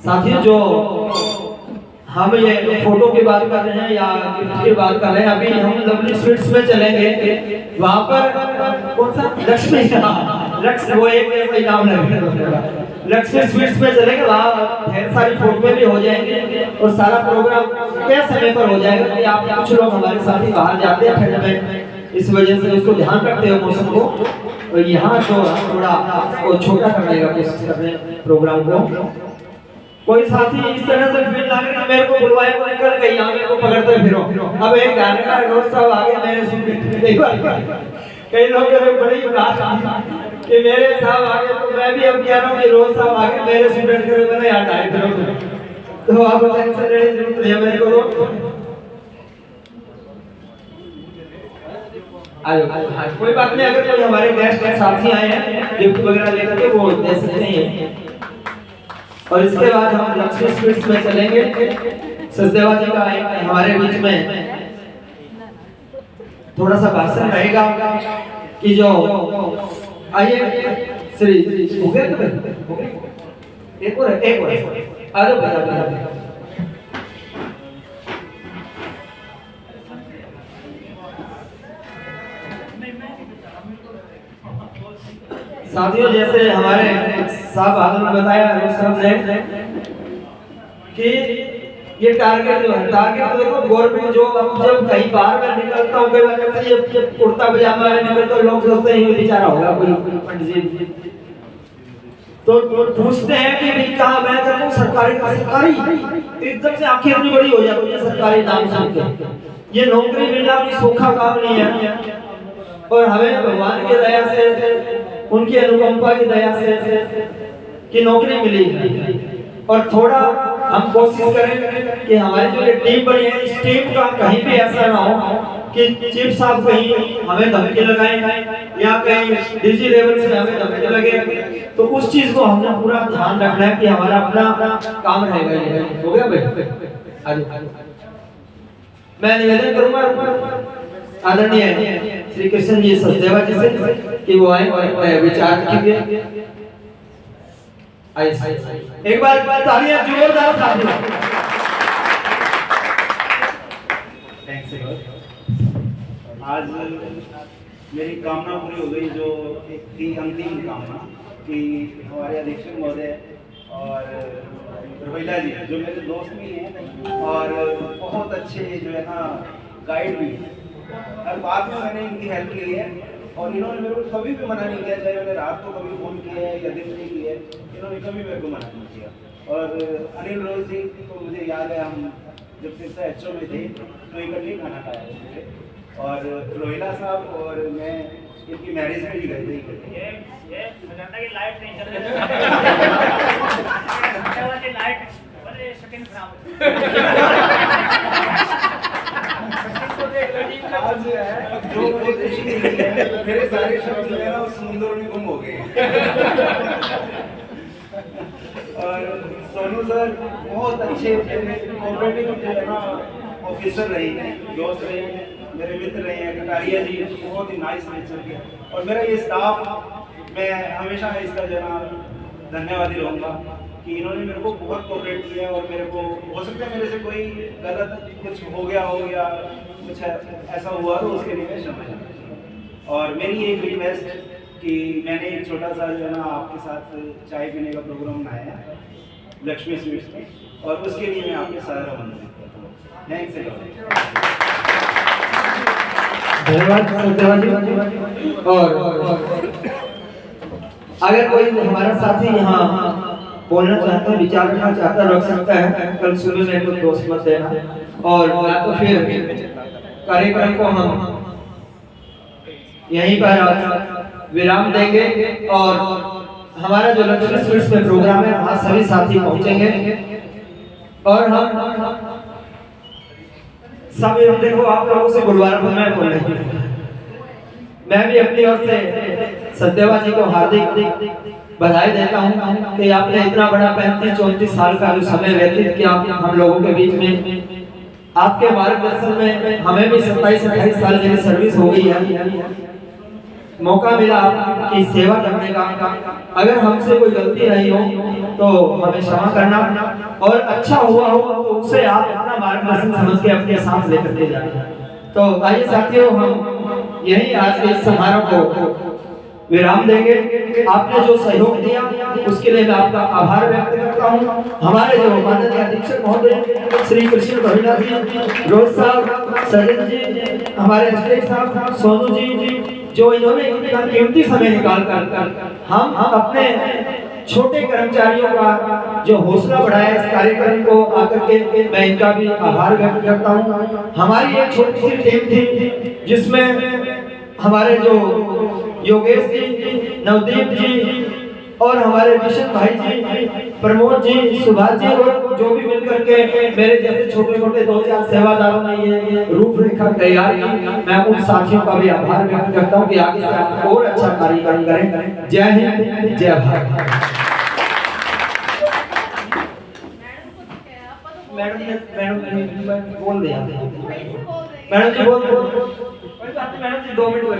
साथियों, जो हम ये फोटो की बात कर रहे हैं या गिफ्ट की बात कर रहे हैं, अभी हम लवली स्वीट्स में चलेंगे। वहाँ पर कौन सा लक्ष्मी, लक्ष्मी वो एक ऐसा नाम लगेगा, लक्ष्मी स्वीट्स में चलेंगे। वहाँ ढेर सारी फोटो भी हो जाएंगे और सारा प्रोग्राम क्या समय पर हो जाएगा कि आप कुछ लोग हमारे साथी बाहर जाते हैं ठंड में, इस वजह से उसको ध्यान रखते हो मौसम को। और यहाँ तो थोड़ा आपको छोटा करने का कोशिश कर रहे हैं प्रोग्राम को। कोई साथी इस तरह से फील लग रहा है मेरे को बुलवाए को निकल गई, यहाँ मेरे को पकड़ते फिरो। अब एक गाने का रोज साहब आगे मेरे सुन कई लोग बड़ी बात कि मेरे साहब आगे, तो मैं भी अब कह रहा हूँ कि रोज साहब आगे मेरे स्टूडेंट करे मैंने याद आए तो आप टेंशन लेने की जरूरत नहीं है मेरे को। आज कोई बात नहीं, अगर कोई हमारे गेस्ट साथी आए हैं गिफ्ट वगैरह लेकर के वो दे सकते हैं। और इसके बाद हम लक्ष्मी स्वीट्स में चलेंगे। सचदेवा जी का हमारे बीच में थोड़ा सा भाषण रहेगा कि जो आइए श्री हो गया एक और अरे बता साथियों, जैसे हमारे साहब आदम ने बताया रोज ने कि ये टारगेट जो है, टारगेट तो देखो गवर्नमेंट जो अब जब कहीं बाहर में निकलता हूँ कई बार कहते हैं ये कुर्ता पजामा में निकलता लोग सोचते हैं ये बेचारा होगा कोई पंडित जी, तो पूछते हैं कि भाई कहाँ मैं कहता हूँ सरकारी का सरकारी, एकदम से आंखें अपनी बड़ी हो जाती है सरकारी नाम सुन के। ये नौकरी मिलना भी सौखा काम नहीं है और हमें भगवान की दया से, उनकी अनुकंपा की दया से कि नौकरी मिली है। और थोड़ा हम कोशिश करें कि हमारी जो ये टीम बनी है इस टीम का कहीं भी ऐसा ना हो कि चीफ साहब कहीं हमें धमकी लगाएं या कहीं डीजी लेवल से हमें धमकी लगे, तो उस चीज को हमने पूरा ध्यान रखना है कि हमारा अपना काम रहेगा। हो गया भाई? मैं निवेदन करूंगा आदरणीय श्री कृष्ण जी सचदेवा जी से कि वो आए और विचार कीजिए। एक बार तालियां जोरदार साथियों। आज मेरी कामना पूरी हो गई, जो एक थी अंतिम कामना कि हमारे अध्यक्ष महोदय और रोहिला जी जो मेरे दोस्त भी हैं और बहुत अच्छे जो है ना गाइड भी हैं, हर बात में मैंने इनकी हेल्प ली है और इन्होंने मेरे को कभी भी मना नहीं किया, चाहे मैंने रात को कभी फोन किया है या दिन में किया है, इन्होंने कभी मेरे को मना नहीं किया। और अनिल रोज जी तो मुझे याद है हम जब सिर्फ एचओ में थे तो इकट्ठे खाना खाया थे और रोहिला साहब और मैं इनकी मैरिज में भी गए थे इकट्ठे। लाइट नहीं चल आज जो मुझे खुशी मिली है, मेरे सारे शब्द जो है ना उस समुद्र में गुम हो गए। और सोनू सर बहुत अच्छे कोऑपरेटिव जो है ना ऑफिसर रहे हैं, दोस्त रहे हैं, मेरे मित्र रहे हैं। कटारिया जी बहुत ही नाइस नेचर के, और मेरा ये स्टाफ मैं हमेशा इसका जो है ना धन्यवादी रहूँगा कि इन्होंने मेरे को बहुत कोऑपरेट किया और मेरे को हो सकता है मेरे से कोई गलत कुछ हो गया कुछ ऐसा हुआ तो उसके लिए मैं क्षमा। और मेरी एक रिक्वेस्ट कि मैंने एक छोटा सा जो है ना आपके साथ चाय पीने का प्रोग्राम बनाया है लक्ष्मी स्वीट्स में, और उसके लिए मैं आपके सारा वंदन करता हूँ। थैंक्स धन्यवाद। और अगर कोई हमारा साथी यहाँ बोलना चाहता है, विचार रखना चाहता है, रख सकता है। कल सुबह में कुछ दोस्त मत देना, और या तो फिर कार्यक्रम को हम यहीं पर विराम देंगे और हमारा जो लक्ष्मी स्वीट्स में प्रोग्राम है वहाँ सभी साथी पहुंचेंगे और हम सब देखो आप लोगों से गुरुवार को मैं बोल रही हूँ, मैं भी अपनी ओर से सचदेवा जी को हार्दिक बधाई देता हूँ कि आपने इतना बड़ा 35-34 साल का जो समय व्यतीत किया हम लोगों के बीच में। आपके मार्गदर्शन में हमें भी 27-28 साल की सर्विस हो गई है मौका मिला आपकी सेवा करने का। अगर हमसे कोई गलती रही हो तो हमें क्षमा करना, और अच्छा हुआ हो तो उससे आप अपना मार्गदर्शन समझ के अपने साथ लेकर के जाना। तो आइए साथियों, हम यही आज के इस समारोह को विराम देंगे। आपने जो सहयोग दिया उसके लिए मैं आपका आभार व्यक्त करता हूँ। हमारे जो माननीय अधीक्षक महोदय श्री कृष्ण रोहिला जी, रोहित साहब, सजन जी, हमारे एसडीएम साहब सोनू जी, जो इन्होंने इतना कीमती समय निकाल कर हम अपने छोटे कर्मचारियों का जो हौसला बढ़ाया इस कार्यक्रम को आकर के, मैं इनका भी आभार व्यक्त करता हूँ। हमारी एक छोटी सी टीम थी जिसमें हमारे जो योगेश जी, नवदीप जी और हमारे विशन भाई जी, प्रमोद जी, सुभाष जी, और जो भी मिलकर के मेरे जैसे छोटे छोटे 2-4 सेवादारों ने ये रूपरेखा तैयार की, मैं उन साथियों का भी आभार व्यक्त करता हूँ कि आगे से आप और अच्छा कार्यक्रम करें। जय हिंद, जय भारत। मैडम बोल दिया, मैडम जी बोल मैडम जी 2 मिनट